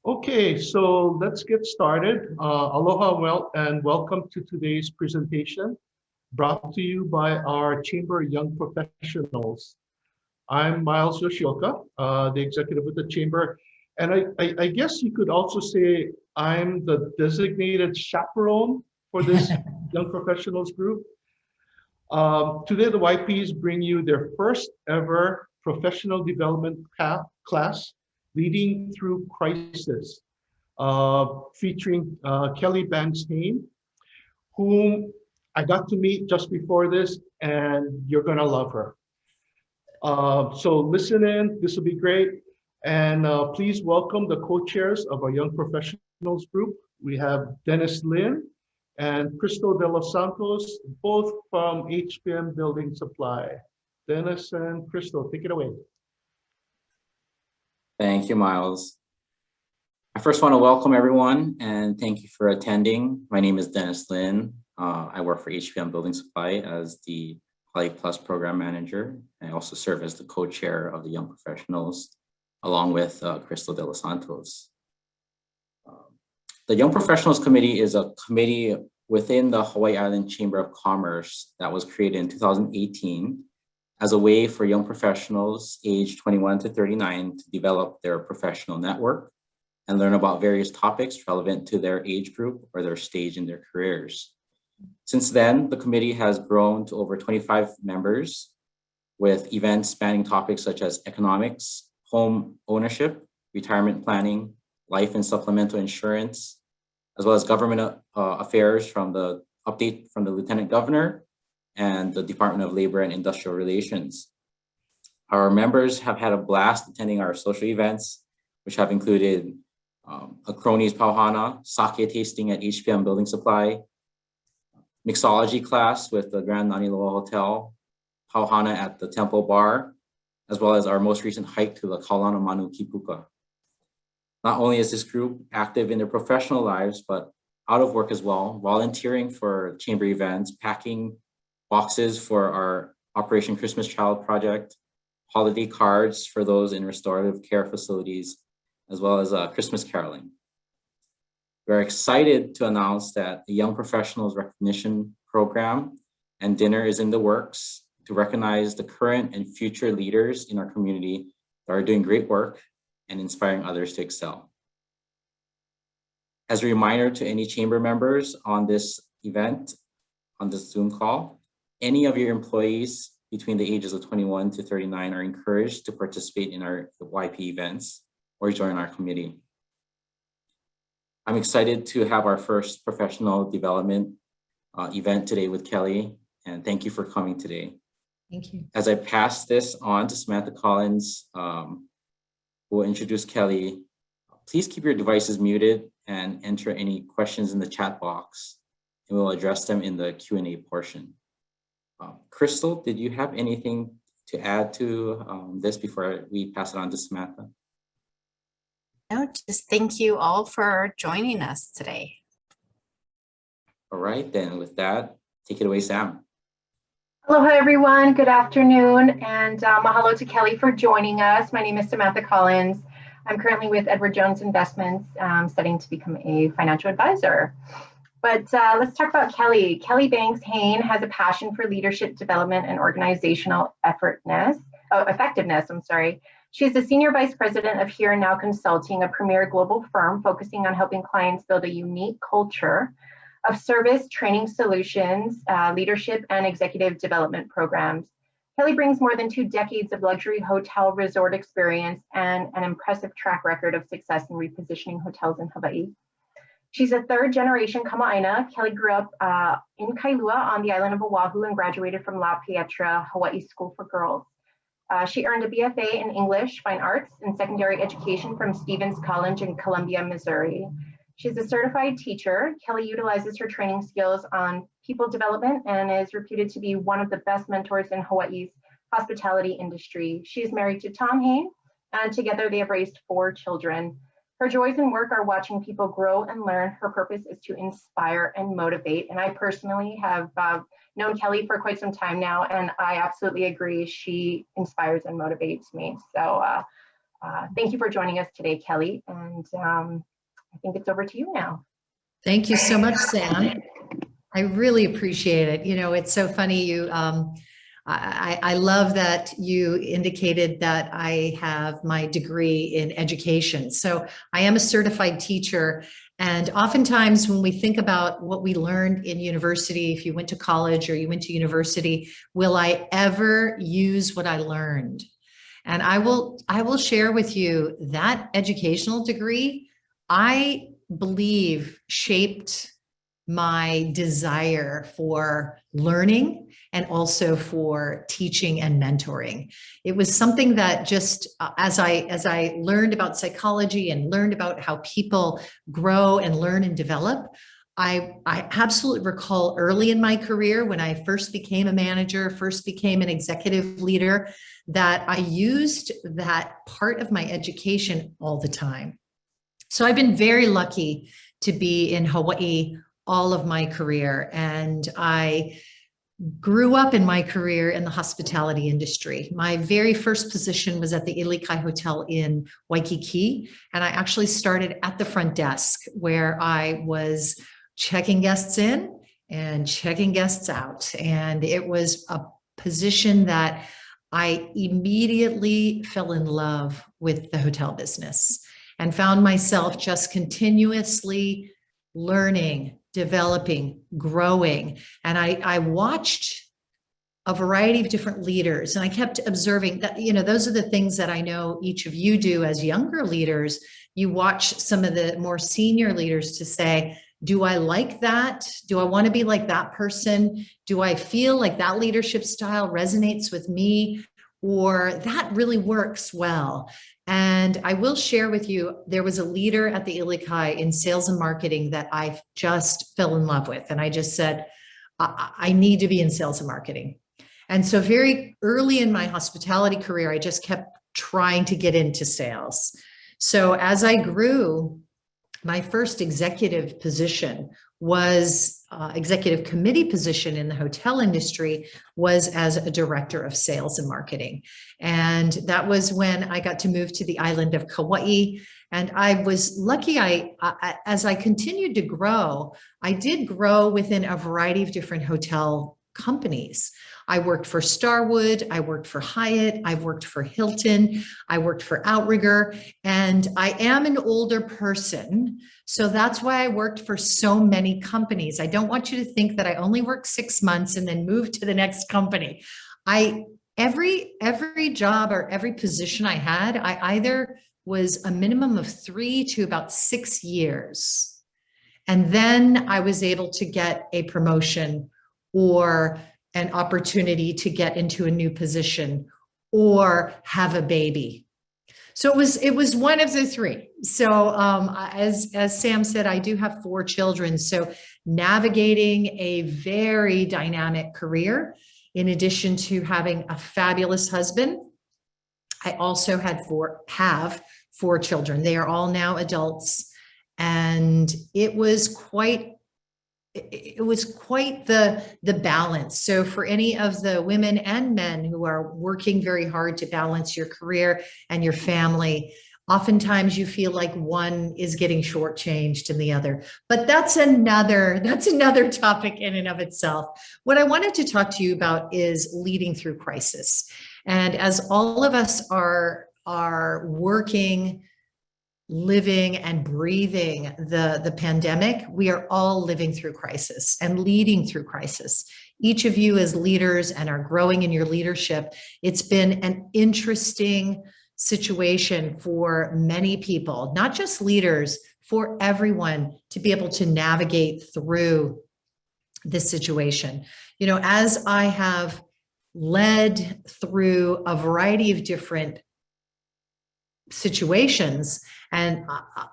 Okay, so let's get started. Aloha and welcome to today's presentation brought to you by our Chamber Young Professionals. I'm Miles Yoshioka, the executive with the Chamber, and I guess you could also say I'm the designated chaperone for this Young Professionals group. Today, the YPs bring you their first ever professional development class, Leading Through Crisis, featuring Kelly Banks Hain, whom I got to meet just before this, and you're gonna love her. So listen in, this will be great. And please welcome the co-chairs of our Young Professionals group. We have Dennis Lin and Crystal de los Santos, both from HPM Building Supply. Dennis and Crystal, take it away. Thank you, Miles. I first want to welcome everyone and thank you for attending. My name is Dennis Lin. I work for HPM Building Supply as the Poly Plus Program Manager. I also serve as the co-chair of the Young Professionals, along with Crystal de los Santos. The Young Professionals Committee is a committee within the Hawaii Island Chamber of Commerce that was created in 2018 as a way for young professionals aged 21 to 39 to develop their professional network and learn about various topics relevant to their age group or their stage in their careers. Since then, the committee has grown to over 25 members with events spanning topics such as economics, home ownership, retirement planning, life and supplemental insurance, as well as government affairs from the update from the Lieutenant Governor and the Department of Labor and Industrial Relations. Our members have had a blast attending our social events, which have included a cronies pauhana, sake tasting at HPM Building Supply, mixology class with the Grand Naniloa Hotel, pauhana at the Temple Bar, as well as our most recent hike to the Kaulana Manu Kipuka. Not only is this group active in their professional lives, but out of work as well, volunteering for chamber events, packing boxes for our Operation Christmas Child project, holiday cards for those in restorative care facilities, as well as Christmas caroling. We're excited to announce that the Young Professionals Recognition Program and dinner is in the works to recognize the current and future leaders in our community that are doing great work and inspiring others to excel. As a reminder to any chamber members on this event, on this Zoom call, any of your employees between the ages of 21 to 39 are encouraged to participate in our YP events or join our committee. I'm excited to have our first professional development event today with Kelly, and thank you for coming today. Thank you. As I pass this on to Samantha Collins, who will introduce Kelly, please keep your devices muted and enter any questions in the chat box, and we'll address them in the Q&A portion. Crystal, did you have anything to add to this before we pass it on to Samantha? No, just thank you all for joining us today. All right, then with that, take it away, Sam. Aloha, everyone. Good afternoon, and mahalo to Kelly for joining us. My name is Samantha Collins. I'm currently with Edward Jones Investments, studying to become a financial advisor. But let's talk about Kelly. Kelly Banks Hain has a passion for leadership development and organizational effectiveness. She's the Senior Vice President of Here and Now Consulting, a premier global firm focusing on helping clients build a unique culture of service, training solutions, leadership, and executive development programs. Kelly brings more than 2 decades of luxury hotel resort experience and an impressive track record of success in repositioning hotels in Hawaii. She's a 3rd-generation Kama'aina. Kelly grew up in Kailua on the island of Oahu and graduated from La Pietra Hawaii School for Girls. She earned a BFA in English, Fine Arts, and Secondary Education from Stevens College in Columbia, Missouri. She's a certified teacher. Kelly utilizes her training skills on people development and is reputed to be one of the best mentors in Hawaii's hospitality industry. She is married to Tom Hain, and together they have raised 4 children. Her joys in work are watching people grow and learn. Her purpose is to inspire and motivate. And I personally have known Kelly for quite some time now, and I absolutely agree. She inspires and motivates me. So Thank you for joining us today, Kelly. And I think it's over to you now. Thank you so much, Sam. I really appreciate it. You know, it's so funny. I love that you indicated that I have my degree in education. So I am a certified teacher. And oftentimes when we think about what we learned in university, if you went to college or you went to university, will I ever use what I learned? And I will share with you that educational degree, I believe, shaped my desire for learning and also for teaching and mentoring. It was something that just as I learned about psychology and learned about how people grow and learn and develop, I absolutely recall early in my career when I first became a manager, first became an executive leader, that I used that part of my education all the time. So I've been very lucky to be in Hawaii all of my career. And I grew up in my career in the hospitality industry. My very first position was at the Iniki Hotel in Waikiki. And I actually started at the front desk where I was checking guests in and checking guests out. And it was a position that I immediately fell in love with the hotel business and found myself just continuously learning, developing, growing. And I watched a variety of different leaders, and I kept observing that, you know, those are the things that I know each of you do as younger leaders. You watch some of the more senior leaders to say, do I like that? Do I want to be like that person? Do I feel like that leadership style resonates with me? Or that really works well? And I will share with you, there was a leader at the Iniki in sales and marketing that I just fell in love with. And I just said, I need to be in sales and marketing. And so very early in my hospitality career, I just kept trying to get into sales. So as I grew, my first executive position was executive committee position in the hotel industry was as a director of sales and marketing. And that was when I got to move to the island of Kauai. And I was lucky, as I continued to grow, I did grow within a variety of different hotel companies. I worked for Starwood, I worked for Hyatt, I've worked for Hilton, I worked for Outrigger, and I am an older person. So that's why I worked for so many companies. I don't want you to think that I only worked 6 months and then moved to the next company. Every job or every position I had, I either was a minimum of 3 to about 6 years. And then I was able to get a promotion or an opportunity to get into a new position or have a baby. So it was one of the three. So as Sam said, I do have 4 children. So navigating a very dynamic career, in addition to having a fabulous husband, I also have 4 children. They are all now adults. And it was quite the balance. So for any of the women and men who are working very hard to balance your career and your family, oftentimes you feel like one is getting shortchanged in the other. But that's another topic in and of itself. What I wanted to talk to you about is leading through crisis. And as all of us are working, living and breathing the pandemic, we are all living through crisis and leading through crisis. Each of you as leaders and are growing in your leadership, it's been an interesting situation for many people, not just leaders, for everyone to be able to navigate through this situation. You know, as I have led through a variety of different situations, and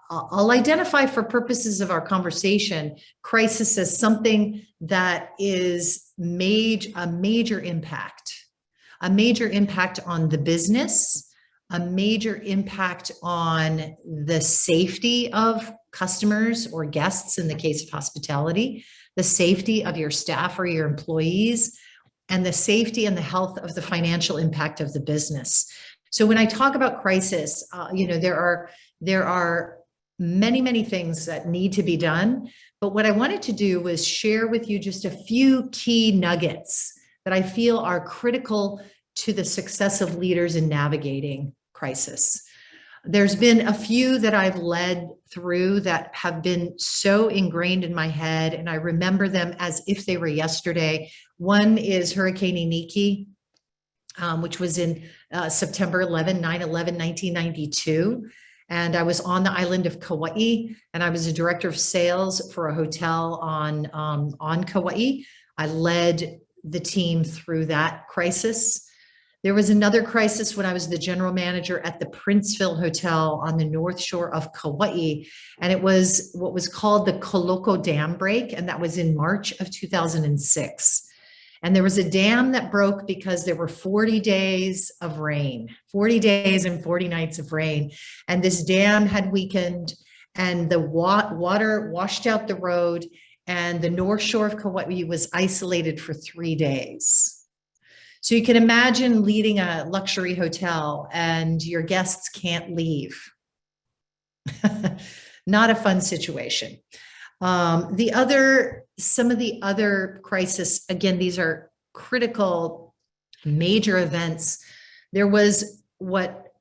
I'll identify for purposes of our conversation, crisis as something that is a major impact on the business, a major impact on the safety of customers or guests in the case of hospitality, the safety of your staff or your employees, and the safety and the health of the financial impact of the business. So when I talk about crisis, there are many, many things that need to be done. But what I wanted to do was share with you just a few key nuggets that I feel are critical to the success of leaders in navigating crisis. There's been a few that I've led through that have been so ingrained in my head, and I remember them as if they were yesterday. One is Hurricane Iniki, which was in September 11, 9/11, 1992. And I was on the island of Kauai, and I was a director of sales for a hotel on Kauai. I led the team through that crisis. There was another crisis when I was the general manager at the Princeville Hotel on the North Shore of Kauai, and it was what was called the Koloko Dam Break, and that was in March of 2006. And there was a dam that broke because there were 40 days of rain, 40 days and 40 nights of rain. And this dam had weakened, and the water washed out the road, and the North Shore of Kauai was isolated for 3 days. So you can imagine leading a luxury hotel and your guests can't leave. Not a fun situation. Some of the other crises, again, these are critical, major events. There was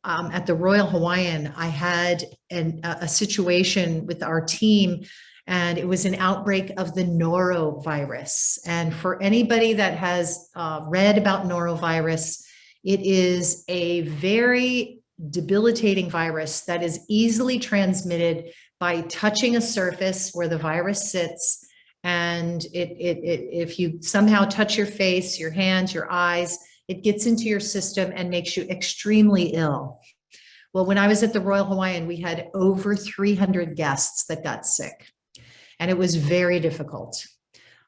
at the Royal Hawaiian, I had a situation with our team, and it was an outbreak of the Norovirus. And for anybody that has read about Norovirus, it is a very debilitating virus that is easily transmitted by touching a surface where the virus sits. And if you somehow touch your face, your hands, your eyes, it gets into your system and makes you extremely ill. Well, when I was at the Royal Hawaiian, we had over 300 guests that got sick. And it was very difficult.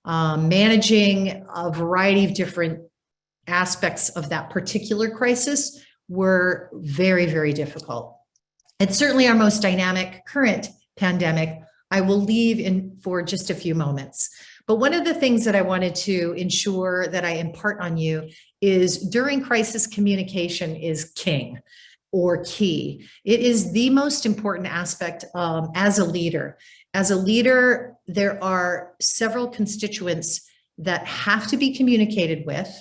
Managing a variety of different aspects of that particular crisis were very, very difficult. It's certainly our most dynamic current pandemic. I will leave for just a few moments. But one of the things that I wanted to ensure that I impart on you is during crisis, communication is king or key. It is the most important aspect as a leader. As a leader, there are several constituents that have to be communicated with.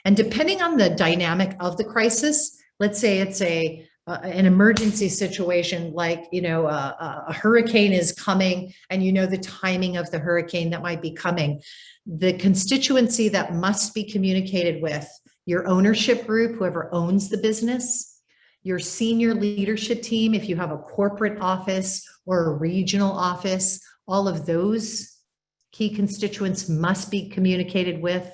And depending on the dynamic of the crisis, let's say it's an emergency situation, like, a hurricane is coming and the timing of the hurricane that might be coming. The constituency that must be communicated with, your ownership group, whoever owns the business, your senior leadership team, if you have a corporate office or a regional office, all of those key constituents must be communicated with.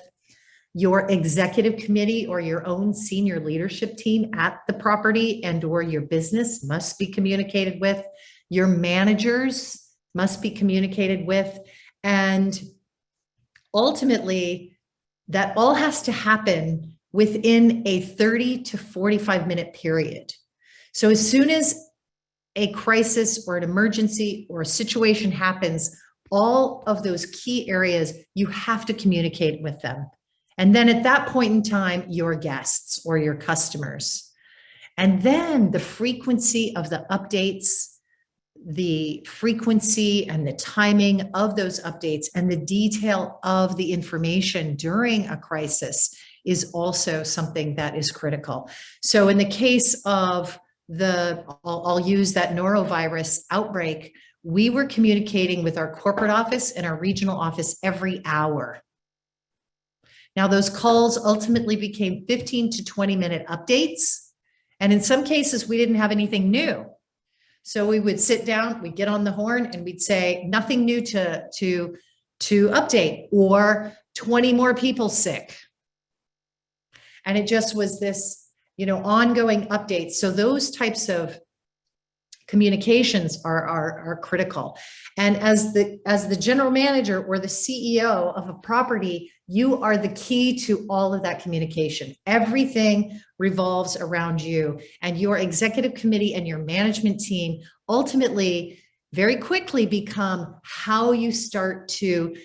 Your executive committee or your own senior leadership team at the property and or your business must be communicated with. Your managers must be communicated with. And ultimately, that all has to happen within a 30 to 45-minute period. So as soon as a crisis or an emergency or a situation happens, all of those key areas, you have to communicate with them. And then at that point in time, your guests or your customers. And then the frequency of the updates, the frequency and the timing of those updates and the detail of the information during a crisis is also something that is critical. So in the case of I'll use that norovirus outbreak, we were communicating with our corporate office and our regional office every hour. Now, those calls ultimately became 15 to 20-minute updates. And in some cases, we didn't have anything new. So we would sit down, we'd get on the horn and we'd say, nothing new to update, or 20 more people sick. And it just was this, ongoing updates. So those types of communications are critical. And as the general manager or the CEO of a property, you are the key to all of that communication. Everything revolves around you, and your executive committee and your management team ultimately very quickly become how you start to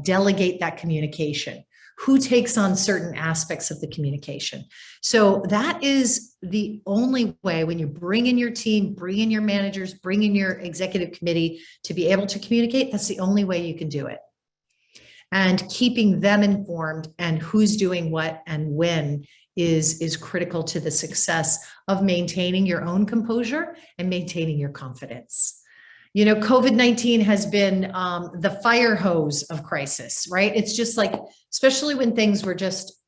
delegate that communication. who takes on certain aspects of the communication. So that is the only way, when you bring in your team, bring in your managers, bring in your executive committee to be able to communicate, that's the only way you can do it. And keeping them informed and who's doing what and when is critical to the success of maintaining your own composure and maintaining your confidence. You know, COVID-19 has been the fire hose of crisis, right? It's just like, especially when things were just,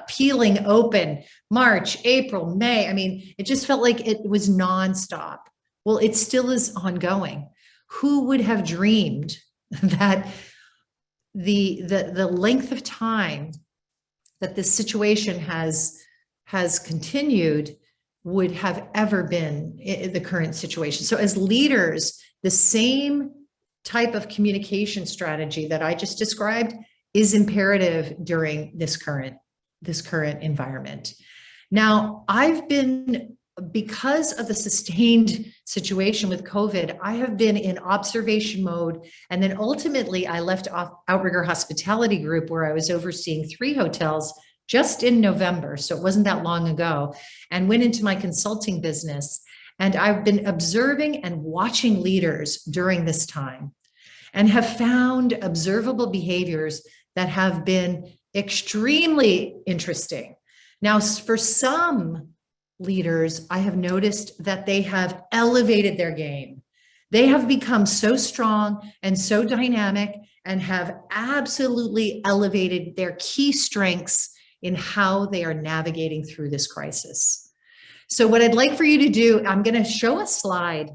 peeling open, March, April, May. I mean, it just felt like it was nonstop. Well, it still is ongoing. Who would have dreamed that the length of time that this situation has continued would have ever been the current situation. So as leaders, the same type of communication strategy that I just described is imperative during this current environment. Now, because of the sustained situation with COVID, I have been in observation mode. And then ultimately I left Outrigger Hospitality Group, where I was overseeing 3 hotels just in November. So it wasn't that long ago, and went into my consulting business. And I've been observing and watching leaders during this time and have found observable behaviors that have been extremely interesting. Now, for some leaders, I have noticed that they have elevated their game. They have become so strong and so dynamic and have absolutely elevated their key strengths in how they are navigating through this crisis. So what I'd like for you to do, I'm going to show a slide,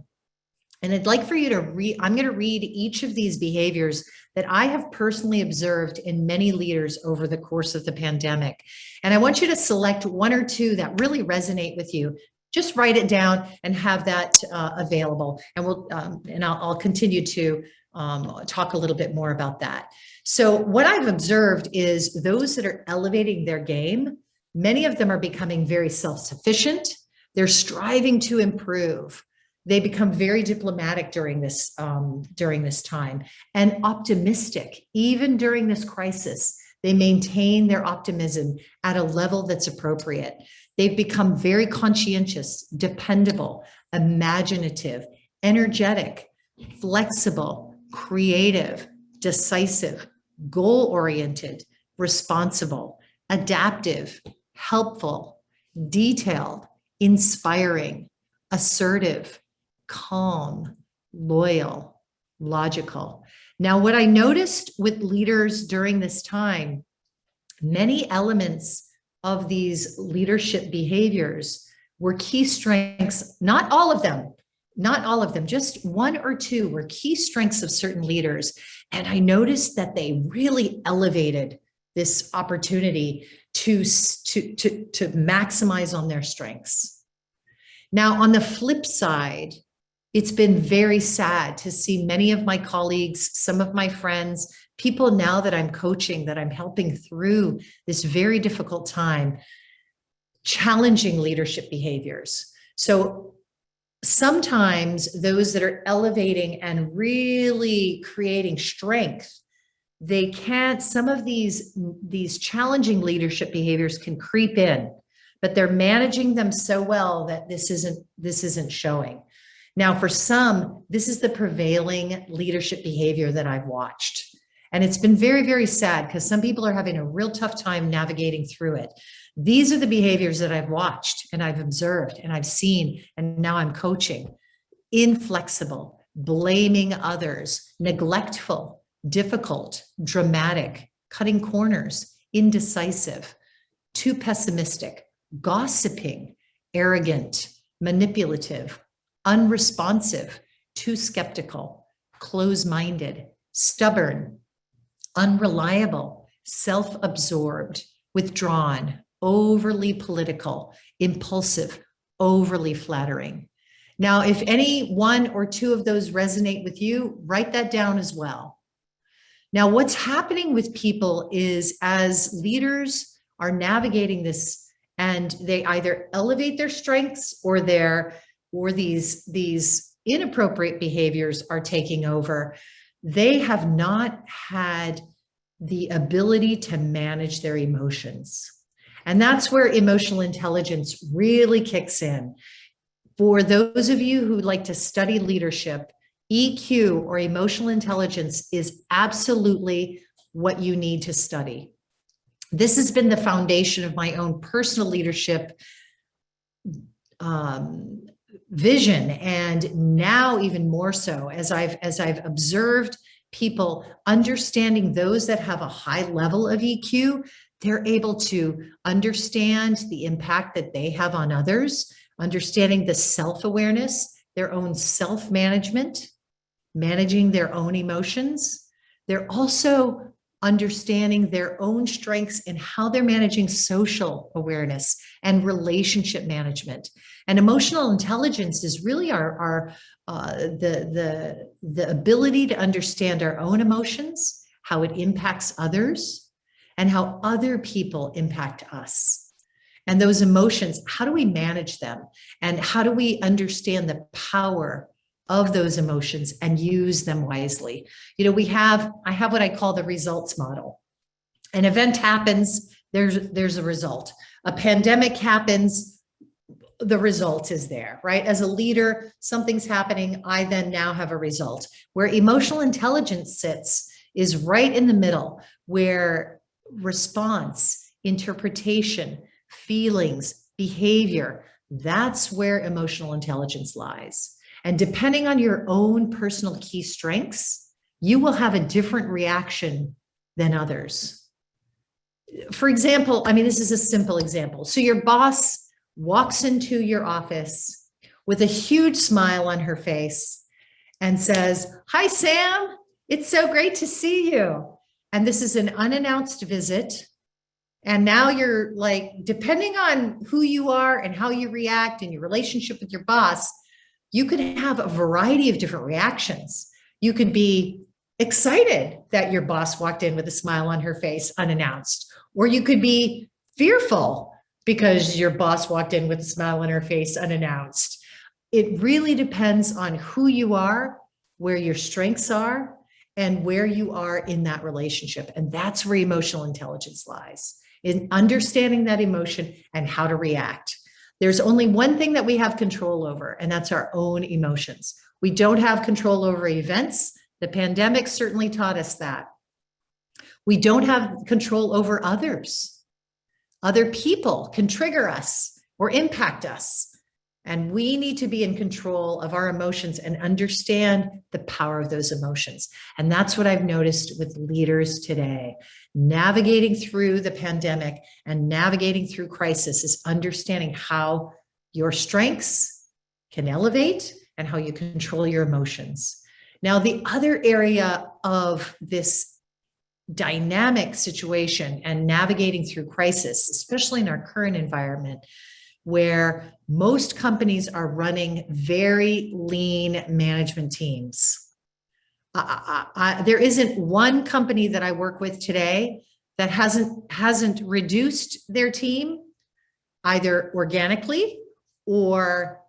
and I'd like for you to I'm going to read each of these behaviors that I have personally observed in many leaders over the course of the pandemic. And I want you to select 1 or 2 that really resonate with you. Just write it down and have that available. And I'll continue to talk a little bit more about that. So what I've observed is those that are elevating their game, many of them are becoming very self-sufficient. They're striving to improve. They become very diplomatic during this time, and optimistic. Even during this crisis, they maintain their optimism at a level that's appropriate. They've become very conscientious, dependable, imaginative, energetic, flexible, creative, decisive, goal-oriented, responsible, adaptive, helpful, detailed, inspiring, assertive, calm, loyal, logical. Now, what I noticed with leaders during this time, many elements of these leadership behaviors were key strengths, not all of them, just 1 or 2 were key strengths of certain leaders. And I noticed that they really elevated this opportunity to maximize on their strengths. Now, on the flip side, it's been very sad to see many of my colleagues, some of my friends, people now that I'm coaching, that I'm helping through this very difficult time, challenging leadership behaviors. So sometimes those that are elevating and really creating strength, they can't, some of these challenging leadership behaviors can creep in, but they're managing them so well that this isn't showing. Now, for some, this is the prevailing leadership behavior that I've watched. And it's been very, very sad because some people are having a real tough time navigating through it. These are the behaviors that I've watched and I've observed and I've seen, and now I'm coaching. Inflexible, blaming others, neglectful, difficult, dramatic, cutting corners, indecisive, too pessimistic, gossiping, arrogant, manipulative, unresponsive, too skeptical, close-minded, stubborn, unreliable, self-absorbed, withdrawn, overly political, impulsive, overly flattering. Now, if any 1 or 2 of those resonate with you, write that down as well. Now, what's happening with people is as leaders are navigating this, and they either elevate their strengths or these inappropriate behaviors are taking over, they have not had the ability to manage their emotions. And that's where emotional intelligence really kicks in. For those of you who like to study leadership, EQ or emotional intelligence is absolutely what you need to study. This has been the foundation of my own personal leadership vision, and now even more so as I've observed people understanding those that have a high level of EQ, they're able to understand the impact that they have on others, understanding the self-awareness, their own self-management, managing their own emotions. They're also understanding their own strengths and how they're managing social awareness and relationship management. And emotional intelligence is really the ability to understand our own emotions, how it impacts others, and how other people impact us. And those emotions, how do we manage them? And how do we understand the power of those emotions and use them wisely? You know, I have what I call the results model. An event happens, there's a result. A pandemic happens, the result is there, right? As a leader, something's happening, I then now have a result. Where emotional intelligence sits is right in the middle, where response, interpretation, feelings, behavior, that's where emotional intelligence lies. And depending on your own personal key strengths, you will have a different reaction than others. For example, I mean, this is a simple example. So your boss walks into your office with a huge smile on her face and says, "Hi, Sam, it's so great to see you." And this is an unannounced visit. And now you're like, depending on who you are and how you react and your relationship with your boss, you could have a variety of different reactions. You could be excited that your boss walked in with a smile on her face unannounced, or you could be fearful because your boss walked in with a smile on her face unannounced. It really depends on who you are, where your strengths are, and where you are in that relationship. And that's where emotional intelligence lies, in understanding that emotion and how to react. There's only one thing that we have control over, and that's our own emotions. We don't have control over events. The pandemic certainly taught us that. We don't have control over others. Other people can trigger us or impact us. And we need to be in control of our emotions and understand the power of those emotions. And that's what I've noticed with leaders today. Navigating through the pandemic and navigating through crisis is understanding how your strengths can elevate and how you control your emotions. Now, the other area of this dynamic situation and navigating through crisis, especially in our current environment, where most companies are running very lean management teams. There isn't one company that I work with today that hasn't reduced their team, either organically or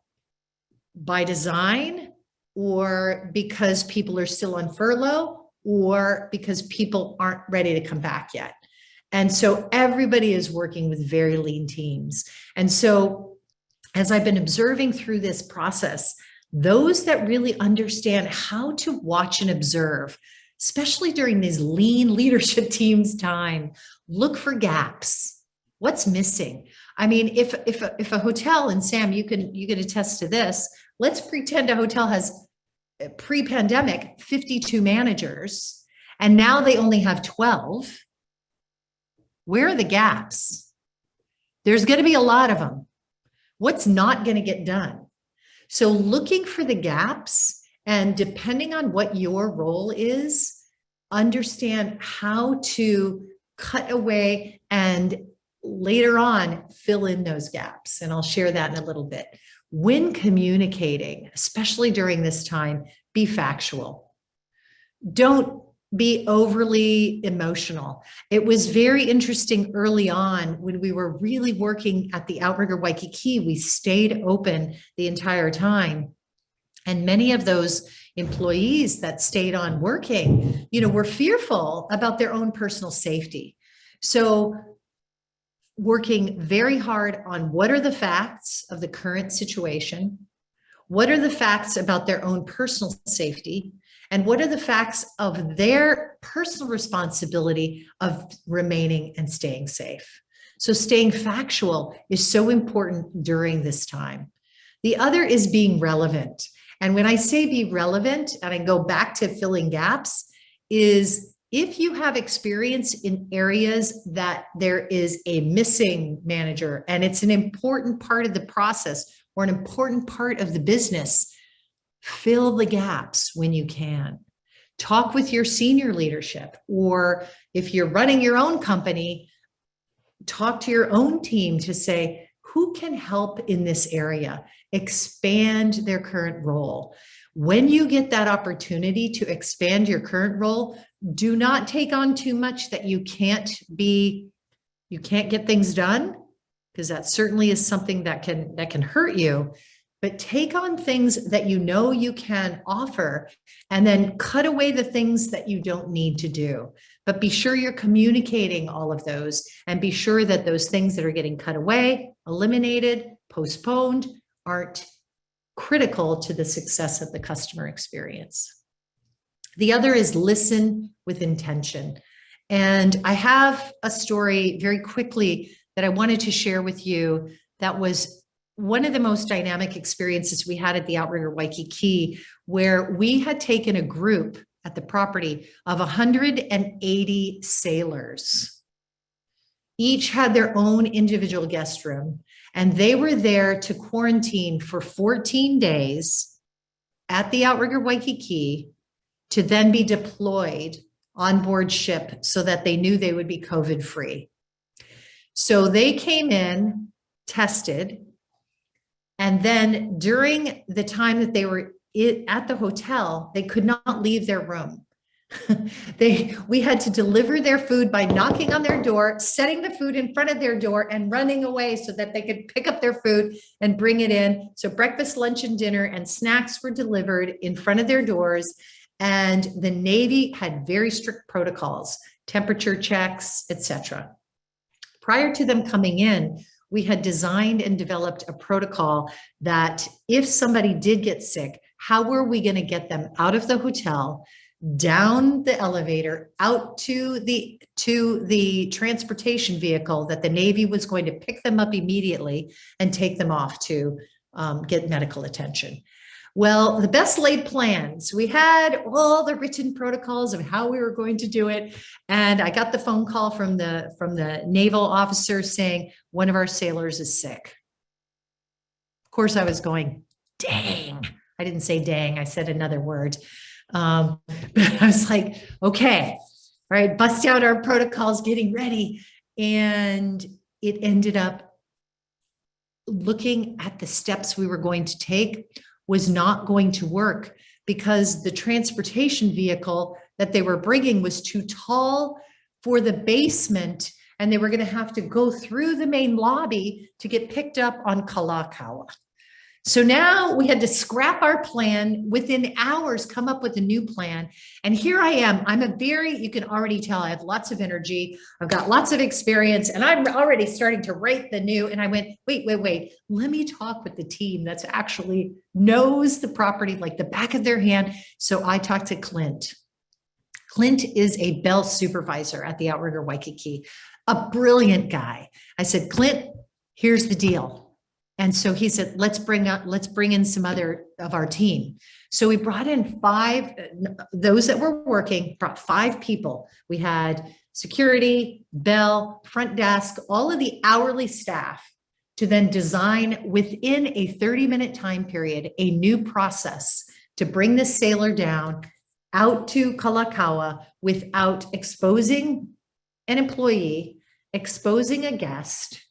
by design, or because people are still on furlough, or because people aren't ready to come back yet. And so everybody is working with very lean teams. And so as I've been observing through this process, those that really understand how to watch and observe, especially during these lean leadership teams time, look for gaps. What's missing? I mean, if a hotel, and Sam, you can attest to this, let's pretend a hotel has pre-pandemic 52 managers, and now they only have 12. Where are the gaps? There's going to be a lot of them. What's not going to get done? So looking for the gaps, and depending on what your role is, understand how to cut away and later on fill in those gaps. And I'll share that in a little bit. When communicating, especially during this time, be factual. Don't be overly emotional. It was very interesting early on when we were really working at the Outrigger Waikiki. We stayed open the entire time. And many of those employees that stayed on working, were fearful about their own personal safety. So working very hard on what are the facts of the current situation, what are the facts about their own personal safety, and what are the facts of their personal responsibility of remaining and staying safe. So staying factual is so important during this time. The other is being relevant. And when I say be relevant, and I go back to filling gaps, is if you have experience in areas that there is a missing manager and it's an important part of the process or an important part of the business, fill the gaps when you can. Talk with your senior leadership, or if you're running your own company, talk to your own team to say, who can help in this area? Expand their current role. When you get that opportunity to expand your current role, do not take on too much that you can't get things done, because that certainly is something that can hurt you. But take on things that you can offer, and then cut away the things that you don't need to do. But be sure you're communicating all of those, and be sure that those things that are getting cut away, eliminated, postponed, aren't critical to the success of the customer experience. The other is listen with intention. And I have a story very quickly that I wanted to share with you that was one of the most dynamic experiences we had at the Outrigger Waikiki, where we had taken a group at the property of 180 sailors. Each had their own individual guest room, and they were there to quarantine for 14 days at the Outrigger Waikiki to then be deployed on board ship so that they knew they would be COVID free. So they came in, tested, and then during the time that they were at the hotel, they could not leave their room. We had to deliver their food by knocking on their door, setting the food in front of their door, and running away so that they could pick up their food and bring it in. So breakfast, lunch, and dinner and snacks were delivered in front of their doors. And the Navy had very strict protocols, temperature checks, etc. Prior to them coming in, we had designed and developed a protocol that if somebody did get sick, how were we going to get them out of the hotel, down the elevator, out to the transportation vehicle that the Navy was going to pick them up immediately and take them off to get medical attention. Well, the best laid plans, we had all the written protocols of how we were going to do it. And I got the phone call from the naval officer saying one of our sailors is sick. Of course, I was going, dang. I didn't say dang, I said another word. But I was like, okay, all right, bust out our protocols, getting ready. And it ended up looking at the steps we were going to take was not going to work because the transportation vehicle that they were bringing was too tall for the basement, and they were going to have to go through the main lobby to get picked up on Kalakaua. So now we had to scrap our plan, within hours come up with a new plan. And here I am. You can already tell I have lots of energy. I've got lots of experience, and I'm already starting to write the new. And I went, wait, let me talk with the team that's actually knows the property like the back of their hand. So I talked to Clint. Clint is a bell supervisor at the Outrigger Waikiki, a brilliant guy. I said, Clint, here's the deal. And so he said, let's bring in some other of our team. So we brought in those that were working, brought 5 people. We had security, bell, front desk, all of the hourly staff to then design within a 30-minute time period, a new process to bring the sailor down out to Kalakaua without exposing an employee, exposing a guest,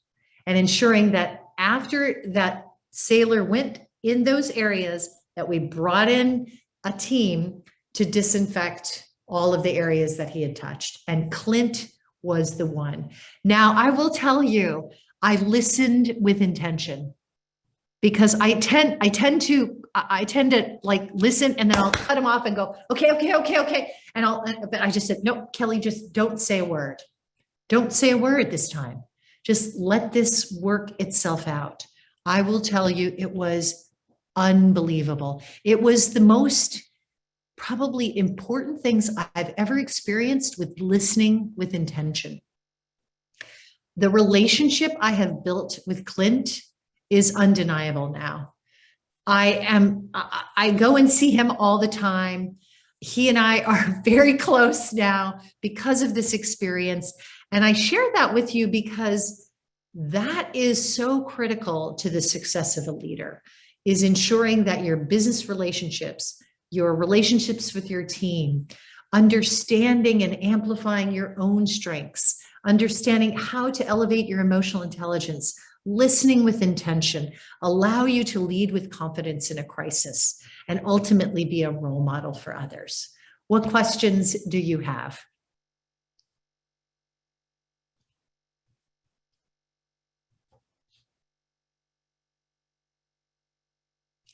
and ensuring that after that sailor went in those areas, that we brought in a team to disinfect all of the areas that he had touched. And Clint was the one. Now, I will tell you, I listened with intention because I tend to I tend to like listen and then I'll cut him off and go, okay. But I just said, no, Kelly, just don't say a word. Don't say a word this time. Just let this work itself out. I will tell you, it was unbelievable. It was the most probably important things I've ever experienced with listening with intention. The relationship I have built with Clint is undeniable now. I go and see him all the time. He and I are very close now because of this experience. And I share that with you because that is so critical to the success of a leader, is ensuring that your business relationships, your relationships with your team, understanding and amplifying your own strengths, understanding how to elevate your emotional intelligence, listening with intention, allow you to lead with confidence in a crisis, and ultimately be a role model for others. What questions do you have?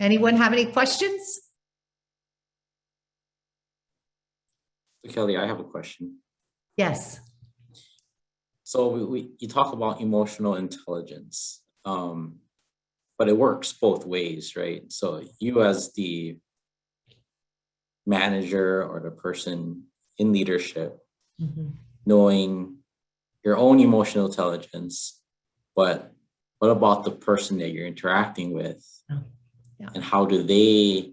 Anyone have any questions? Kelly, I have a question. Yes. So you talk about emotional intelligence, but it works both ways, right? So you as the manager or the person in leadership, knowing your own emotional intelligence, but what about the person that you're interacting with? Yeah. And how do they,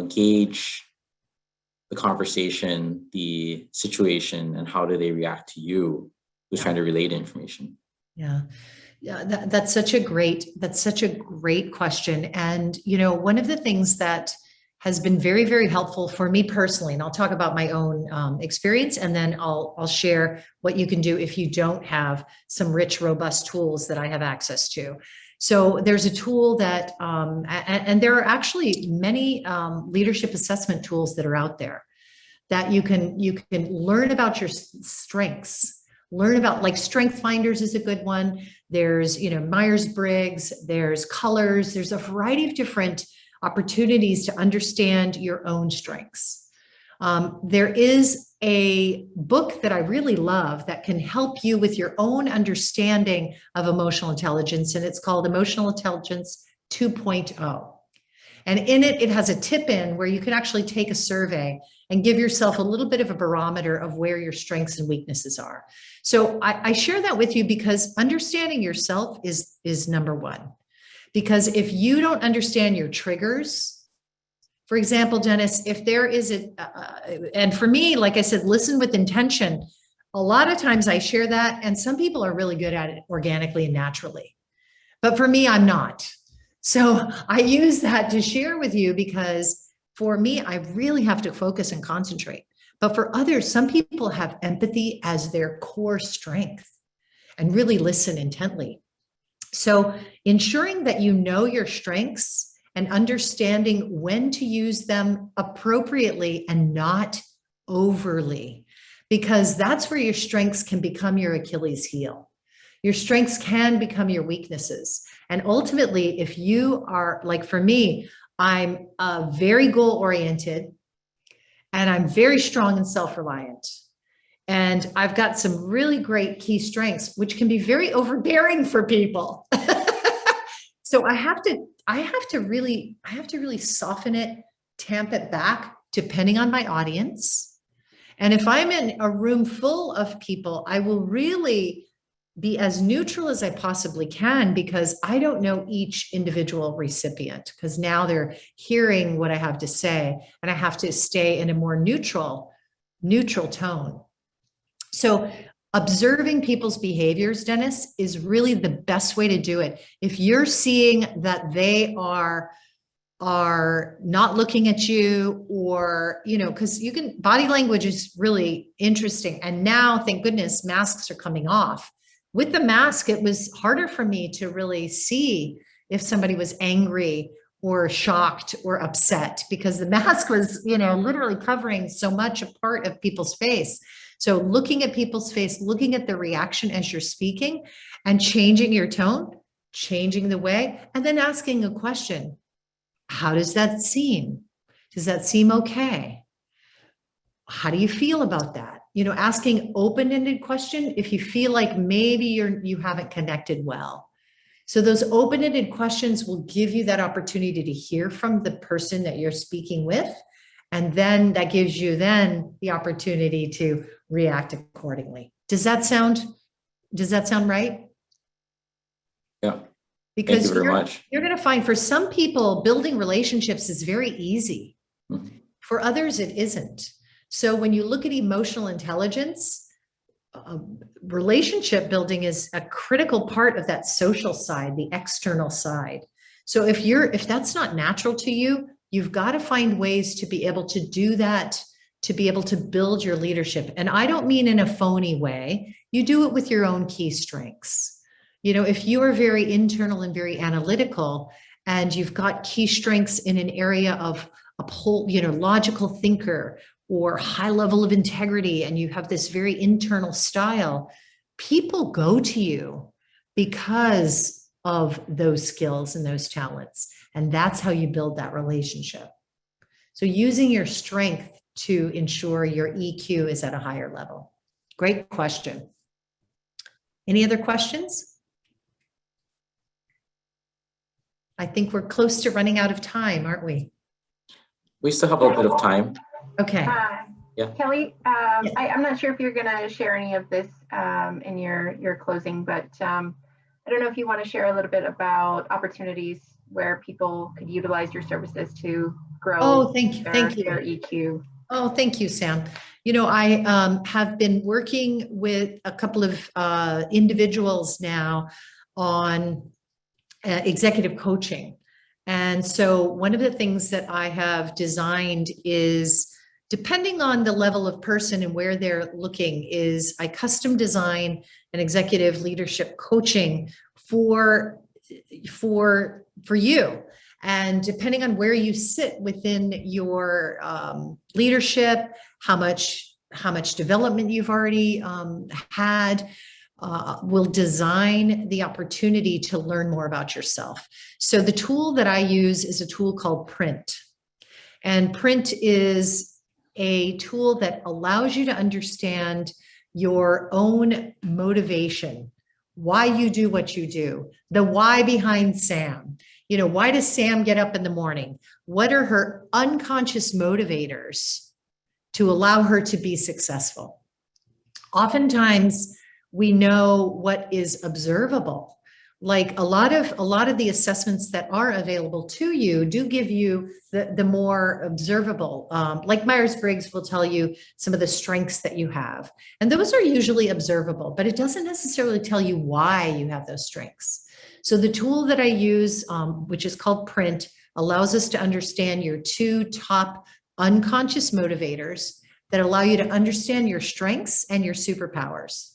gauge the conversation, the situation, and how do they react to you who's trying to relay the information? Yeah. That's such a great question. And, one of the things that has been very, very helpful for me personally, and I'll talk about my own experience, and then I'll share what you can do if you don't have some rich, robust tools that I have access to. So there's a tool that, and there are actually many leadership assessment tools that are out there that you can learn about your strengths, learn about, like Strength Finders is a good one. There's, Myers-Briggs, there's colors, there's a variety of different opportunities to understand your own strengths. There is a book that I really love that can help you with your own understanding of emotional intelligence, and it's called Emotional Intelligence 2.0. And in it, it has a tip in where you can actually take a survey and give yourself a little bit of a barometer of where your strengths and weaknesses are. So I share that with you because understanding yourself is number one. Because if you don't understand your triggers, for example, Dennis, if there is and for me, like I said, listen with intention. A lot of times I share that, and some people are really good at it organically and naturally. But for me, I'm not. So I use that to share with you because for me, I really have to focus and concentrate. But for others, some people have empathy as their core strength and really listen intently. So ensuring that you know your strengths and understanding when to use them appropriately and not overly, because that's where your strengths can become your Achilles heel. Your strengths can become your weaknesses. And ultimately, if you are, like for me, I'm very goal-oriented and I'm very strong and self-reliant. And I've got some really great key strengths, which can be very overbearing for people. So I have to really soften it, tamp it back, depending on my audience. And if I'm in a room full of people, I will really be as neutral as I possibly can because I don't know each individual recipient, because now they're hearing what I have to say and I have to stay in a more neutral tone. So observing people's behaviors, Dennis, is really the best way to do it. If you're seeing that they are not looking at you, or, because body language is really interesting. And now, thank goodness, masks are coming off. With the mask, it was harder for me to really see if somebody was angry or shocked or upset because the mask was, literally covering so much a part of people's face. So looking at people's face, looking at the reaction as you're speaking and changing your tone, changing the way, and then asking a question. How does that seem? Does that seem okay? How do you feel about that? Asking open-ended question if you feel like maybe you haven't connected well. So those open-ended questions will give you that opportunity to hear from the person that you're speaking with. And then that gives you then the opportunity to react accordingly. Does that sound right? Yeah. Because Thank you very much. You're going to find for some people, building relationships is very easy. Mhm. For others, it isn't. So when you look at emotional intelligence, relationship building is a critical part of that social side, the external side. So if that's not natural to you, you've got to find ways to be able to do that, to be able to build your leadership. And I don't mean in a phony way. You do it with your own key strengths. If you are very internal and very analytical, and you've got key strengths in an area of a whole, logical thinker or high level of integrity, and you have this very internal style, people go to you because of those skills and those talents. And that's how you build that relationship. So using your strength to ensure your EQ is at a higher level. Great question. Any other questions? I think we're close to running out of time, aren't we? We still have a little bit of time. Okay. Yeah. Kelly, I'm not sure if you're going to share any of this in your closing, but I don't know if you want to share a little bit about opportunities where people could utilize your services to grow thank you. their EQ. Oh, thank you, Sam. I have been working with a couple of individuals now on executive coaching. And so one of the things that I have designed is, depending on the level of person and where they're looking, is I custom design an executive leadership coaching for you. And depending on where you sit within your leadership, how much development you've already had, will design the opportunity to learn more about yourself. So the tool that I use is a tool called Print. And Print is a tool that allows you to understand your own motivation, why you do what you do, the why behind Sam. Why does Sam get up in the morning? What are her unconscious motivators to allow her to be successful? Oftentimes, we know what is observable. Like a lot of the assessments that are available to you do give you the more observable, like Myers-Briggs will tell you some of the strengths that you have. And those are usually observable, but it doesn't necessarily tell you why you have those strengths. So the tool that I use, which is called Print, allows us to understand your two top unconscious motivators that allow you to understand your strengths and your superpowers.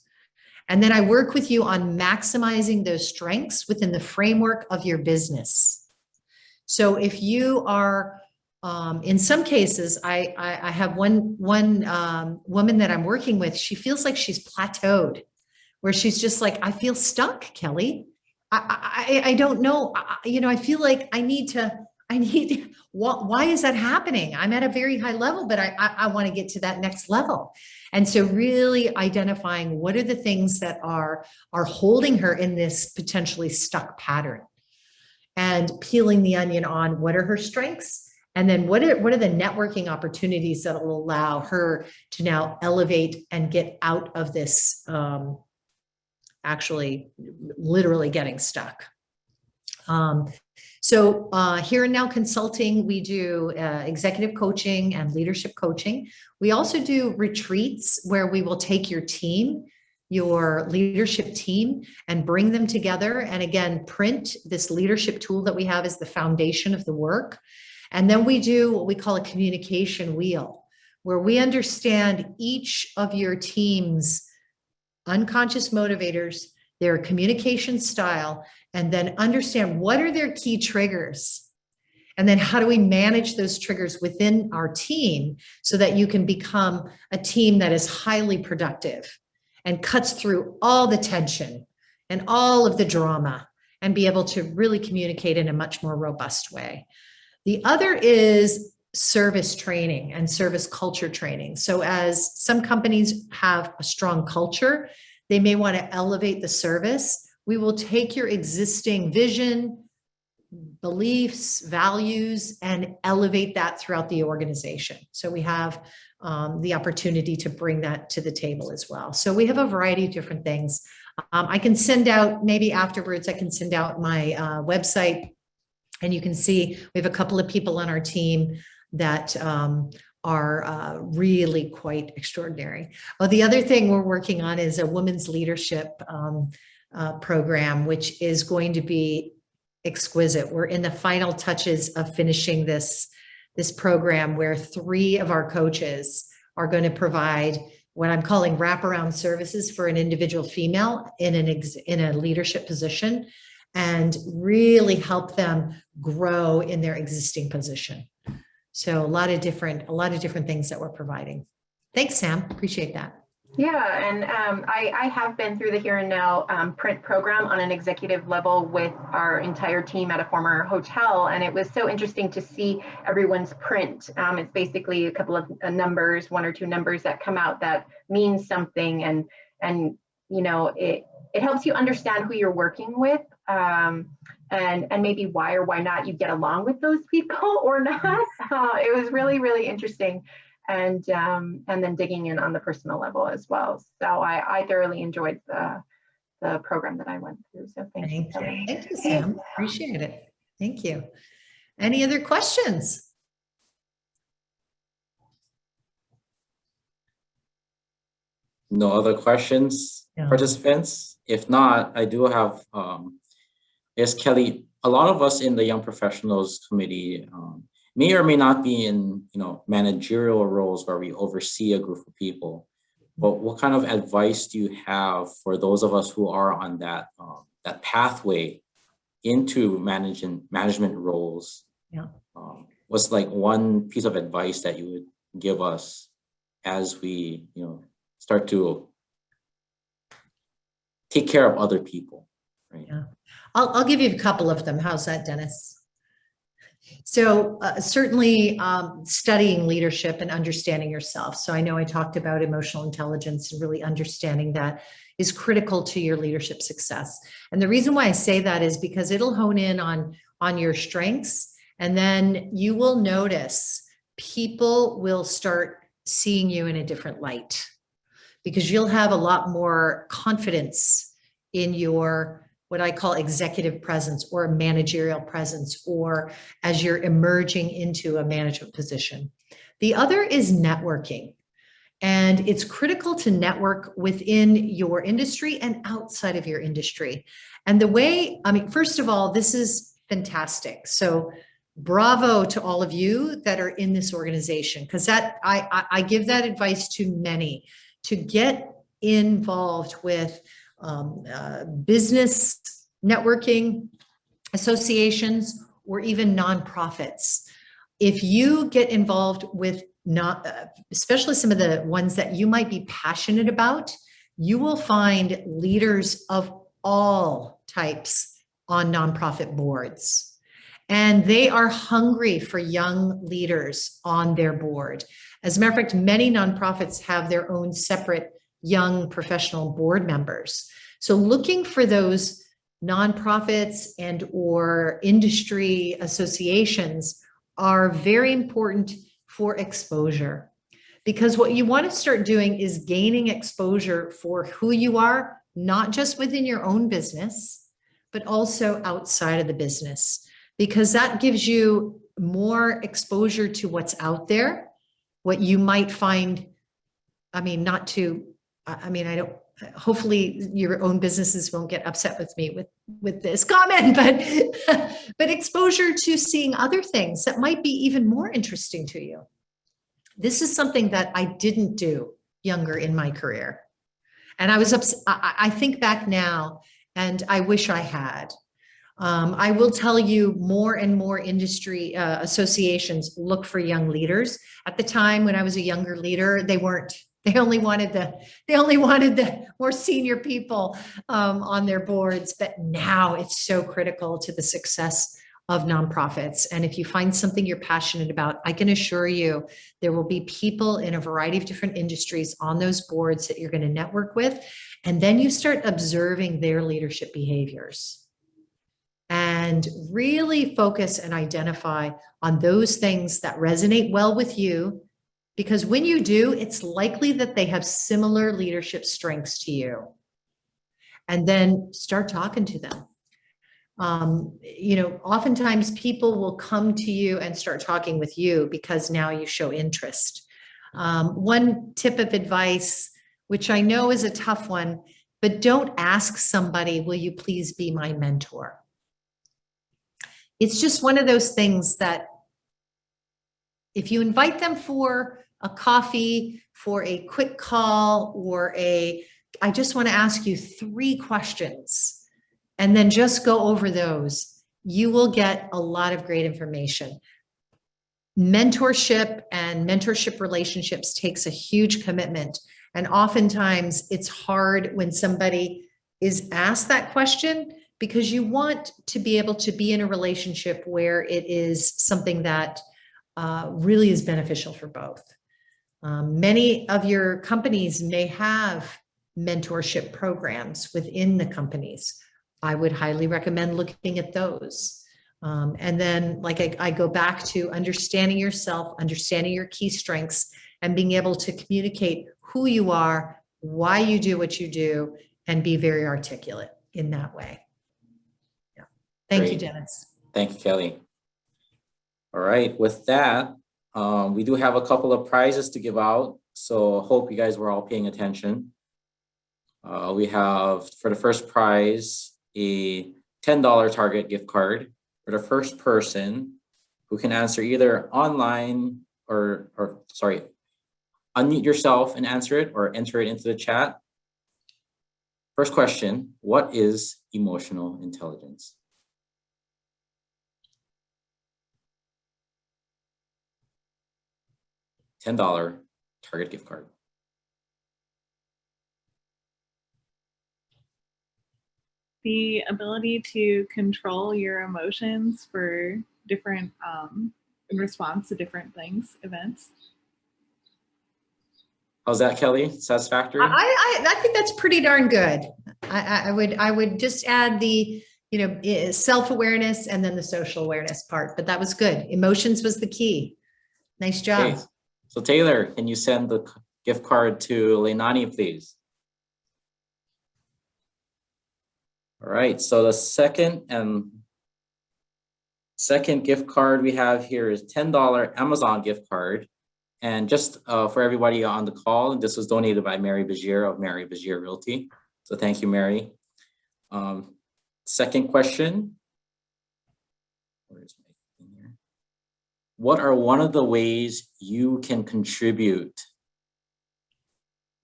And then I work with you on maximizing those strengths within the framework of your business. So if you are, in some cases, I have one woman that I'm working with, she feels like she's plateaued, where she's just like, I feel stuck, Kelly. I don't know. I feel like I need, why is that happening? I'm at a very high level, but I want to get to that next level. And so really identifying what are the things that are holding her in this potentially stuck pattern, and peeling the onion on what are her strengths, and then what are the networking opportunities that will allow her to now elevate and get out of this actually literally getting stuck. So here and Now Consulting, we do executive coaching and leadership coaching. We also do retreats where we will take your team, your leadership team, and bring them together. And again, Print, this leadership tool that we have, is the foundation of the work. And then we do what we call a communication wheel, where we understand each of your team's unconscious motivators, their communication style, and then understand what are their key triggers. And then how do we manage those triggers within our team so that you can become a team that is highly productive and cuts through all the tension and all of the drama and be able to really communicate in a much more robust way. The other is service training and service culture training. So as some companies have a strong culture, they may want to elevate the service. We will take your existing vision, beliefs, values, and elevate that throughout the organization. So we have the opportunity to bring that to the table as well. So we have a variety of different things. I can send out, maybe afterwards, I can send out my website, and you can see we have a couple of people on our team that are really quite extraordinary. Well, the other thing we're working on is a women's leadership program, which is going to be exquisite. We're in the final touches of finishing this program, where 3 of our coaches are going to provide what I'm calling wraparound services for an individual female in a leadership position, and really help them grow in their existing position. So a lot of different things that we're providing. Thanks, Sam. Appreciate that. Yeah, and I have been through the Here and Now print program on an executive level with our entire team at a former hotel, and it was so interesting to see everyone's print. It's basically a couple of numbers, 1 or 2 numbers that come out that mean something, and you know, it helps you understand who you're working with, and maybe why or why not you get along with those people or not. It was really, really interesting. And then digging in on the personal level as well. So I thoroughly enjoyed the program that I went through. So thank you. Thank you, Sam. Appreciate it. Thank you. Any other questions? No other questions, No. participants? If not, I do have, yes, Kelly, a lot of us in the Young Professionals Committee may or may not be in, managerial roles where we oversee a group of people. But what kind of advice do you have for those of us who are on that pathway into management roles? Yeah. What's like one piece of advice that you would give us as we, start to take care of other people? Right? Yeah. I'll give you a couple of them. How's that, Dennis? So certainly studying leadership and understanding yourself. So I know I talked about emotional intelligence, and really understanding that is critical to your leadership success. And the reason why I say that is because it'll hone in on your strengths, and then you will notice people will start seeing you in a different light, because you'll have a lot more confidence in your what I call executive presence or managerial presence, or as you're emerging into a management position. The other is networking. And it's critical to network within your industry and outside of your industry. And the way, first of all, this is fantastic. So bravo to all of you that are in this organization, because that I give that advice to many, to get involved with business networking associations or even nonprofits. If you get involved with especially some of the ones that you might be passionate about, you will find leaders of all types on nonprofit boards. And they are hungry for young leaders on their board. As a matter of fact, many nonprofits have their own separate young professional board members. So looking for those nonprofits and or industry associations are very important for exposure, because what you want to start doing is gaining exposure for who you are, not just within your own business, but also outside of the business, because that gives you more exposure to what's out there, what you might find. Hopefully your own businesses won't get upset with me with this comment, but exposure to seeing other things that might be even more interesting to you. This is something that I didn't do younger in my career. And I think back now, and I wish I had. I will tell you, more and more industry associations look for young leaders. At the time when I was a younger leader, they weren't. They only wanted the more senior people on their boards. But now it's so critical to the success of nonprofits. And if you find something you're passionate about, I can assure you there will be people in a variety of different industries on those boards that you're going to network with. And then you start observing their leadership behaviors and really focus and identify on those things that resonate well with you. Because when you do, it's likely that they have similar leadership strengths to you. And then start talking to them. Oftentimes people will come to you and start talking with you because now you show interest. One tip of advice, which I know is a tough one, but don't ask somebody, will you please be my mentor? It's just one of those things that if you invite them for a coffee, for a quick call, or I just want to ask you 3 questions, and then just go over those, you will get a lot of great information. Mentorship and mentorship relationships takes a huge commitment. And oftentimes it's hard when somebody is asked that question, because you want to be able to be in a relationship where it is something that really is beneficial for both. Many of your companies may have mentorship programs within the companies. I would highly recommend looking at those. And then I go back to understanding yourself, understanding your key strengths, and being able to communicate who you are, why you do what you do, and be very articulate in that way. Yeah. Thank you, Dennis. Thank you, Kelly. All right, with that, we do have a couple of prizes to give out. So hope you guys were all paying attention. We have, for the first prize, a $10 Target gift card for the first person who can answer either online or unmute yourself and answer it, or enter it into the chat. First question, what is emotional intelligence? $10 Target gift card. The ability to control your emotions for different, in response to different things, events. How's that, Kelly? Satisfactory? I think that's pretty darn good. I would just add the self-awareness and then the social awareness part, but that was good. Emotions was the key. Nice job. Okay. So Taylor, can you send the gift card to Leilani, please? All right, so the second gift card we have here is $10 Amazon gift card. And just for everybody on the call, this was donated by Mary Bagier of Mary Bagier Realty. So thank you, Mary. Second question. Where's my thing here? What are one of the ways you can contribute?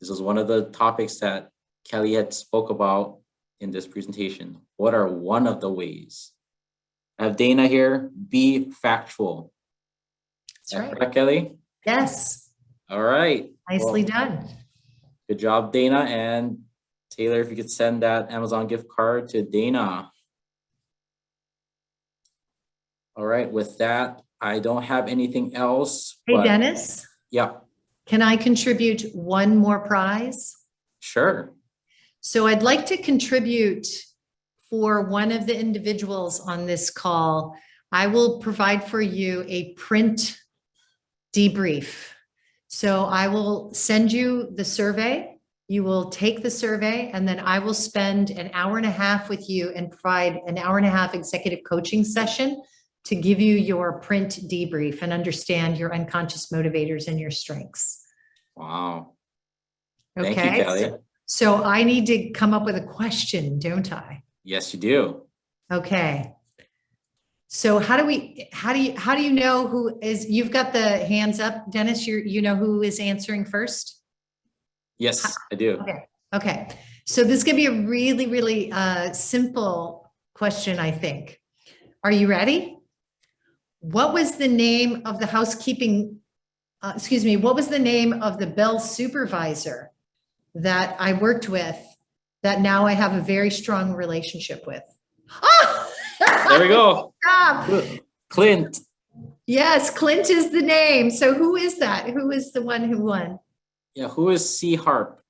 This is one of the topics that Kelly had spoke about in this presentation. What are one of the ways? I have Dana here. Be factual. That's right. Correct, Kelly? Yes. All right. Nicely done. Good job, Dana. And Taylor, if you could send that Amazon gift card to Dana. All right. With that, I don't have anything else. Hey, Dennis. Yeah. Can I contribute one more prize? Sure. So I'd like to contribute for one of the individuals on this call. I will provide for you a print debrief. So I will send you the survey. You will take the survey, and then I will spend an hour and a half with you and provide an hour and a half executive coaching session to give you your print debrief and understand your unconscious motivators and your strengths. Wow. Okay. Thank you, Kelly. So I need to come up with a question, don't I? Yes, you do. Okay. So how do you know who is, you've got the hands up, Dennis, you know who is answering first? Yes, I do. Okay. Okay. So this is going to be a really, really simple question, I think. Are you ready? What was the name of the housekeeping, what was the name of the Bell supervisor that I worked with that now I have a very strong relationship with? Oh! There we go. Job. Clint. Yes, Clint is the name. So who is that? Who is the one who won? Yeah, who is C Harp?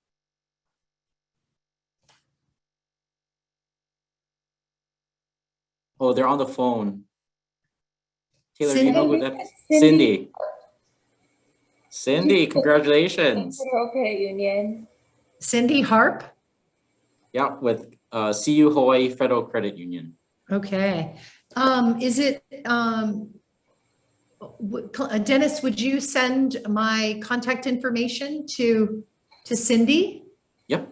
Oh, they're on the phone. Taylor, do you know who that is? Cindy. Cindy, congratulations. Federal Credit Union. Cindy Harp? Yeah, with CU Hawaii Federal Credit Union. Okay. Is it, Dennis, would you send my contact information to Cindy? Yep.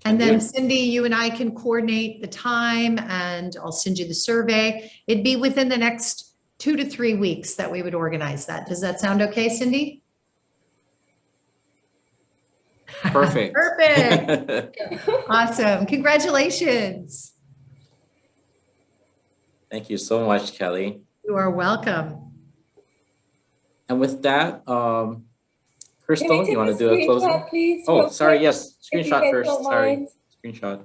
And then Good. Cindy, you and I can coordinate the time and I'll send you the survey. It'd be within the next 2 to 3 weeks that we would organize that. Does that sound okay, Cindy? Perfect. Perfect. Awesome. Congratulations. Thank you so much, Kelly. You are welcome. And with that, Crystal, Can I you want to take do a closing? screenshot, please, Oh, real sorry. quick? Yes. If you Screenshot guys first. don't Sorry. mind. Screenshot.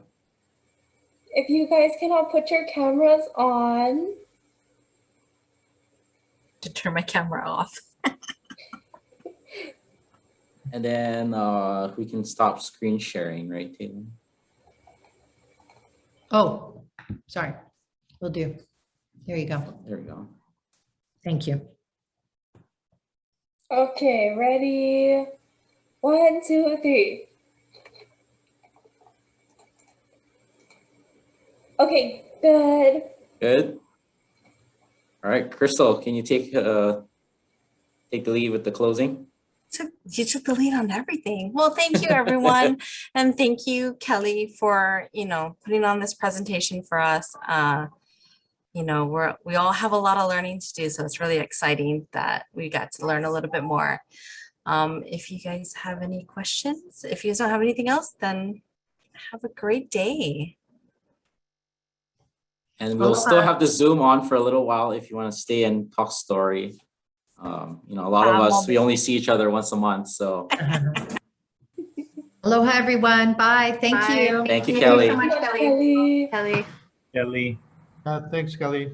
If you guys can all put your cameras on. To turn my camera off. And then we can stop screen sharing, right, Taylor? Oh, sorry. Will do. There you go. There we go. Thank you. Okay, ready? 1, 2, 3. Okay, good. Good. All right, Crystal, can you take the lead with the closing? You took the lead on everything. Well, thank you, everyone. And thank you, Kelly, for, putting on this presentation for us. We all have a lot of learning to do, so it's really exciting that we got to learn a little bit more. If you guys have any questions, if you guys don't have anything else, then have a great day. And we'll still have the Zoom on for a little while if you want to stay and talk story. A lot of us, we only see each other once a month, so. Aloha, everyone. Bye. Thank Bye. you. Thank you, Thank you Kelly. so much, Kelly. Kelly. Kelly. Thanks, Kelly.